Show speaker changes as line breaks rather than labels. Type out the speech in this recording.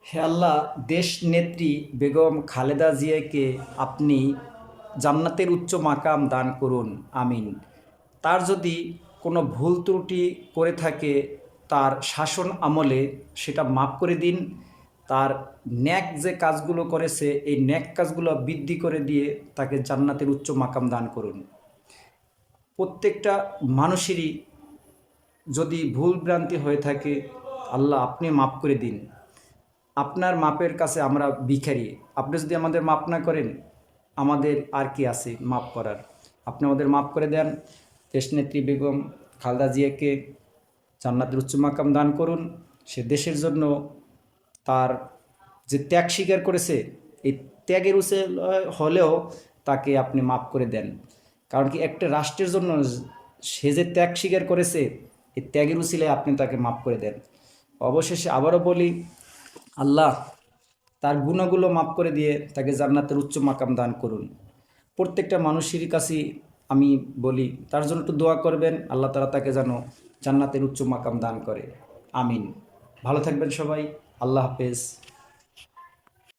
হে আল্লাহ, দেশ নেত্রী বেগম খালেদা জিয়াকে আপনি জান্নাতের উচ্চ মাকাম দান করুন, আমিন। তার যদি কোনো ভুল ত্রুটি করে থাকে তার শাসন আমলে, সেটা মাফ করে দিন। তার ন্যাক যে কাজগুলো করেছে এই ন্যাক কাজগুলো বৃদ্ধি করে দিয়ে তাকে জান্নাতের উচ্চ মাকাম দান করুন। প্রত্যেকটা মানুষেরই যদি ভুল ভ্রান্তি হয়ে থাকে, আল্লাহ আপনি মাফ করে দিন। আপনার মাপের কাছে আমরা ভিখারি। আপনি যদি আমাদের মাপ না করেন, আমাদের আর কি আছে মাপ করার? আপনি আমাদের মাপ করে দেন। দেশনেত্রী বেগম খালেদা জিয়াকে জান্নাতের উচ্চ মাকাম দান করুন। সে দেশের জন্য তার যে ত্যাগ স্বীকার করেছে, এই ত্যাগের হলেও তাকে আপনি মাফ করে দেন। কারণ কি, একটা রাষ্ট্রের জন্য সে যে ত্যাগ স্বীকার করেছে, এই ত্যাগের উসিলায় আপনি তাকে মাফ করে দেন। অবশেষে আবারও বলি, আল্লাহ তার গুণাগুলো মাফ করে দিয়ে তাকে জান্নাতের উচ্চ মাকাম দান করুন। প্রত্যেকটা মানুষের কাছেই আমি বলি, তার জন্য একটু দোয়া করবেন, আল্লাহ তাআলা তাকে যেন জান্নাতের উচ্চ মাকাম দান করে, আমিন। ভালো থাকবেন সবাই। আল্লাহ হাফেজ।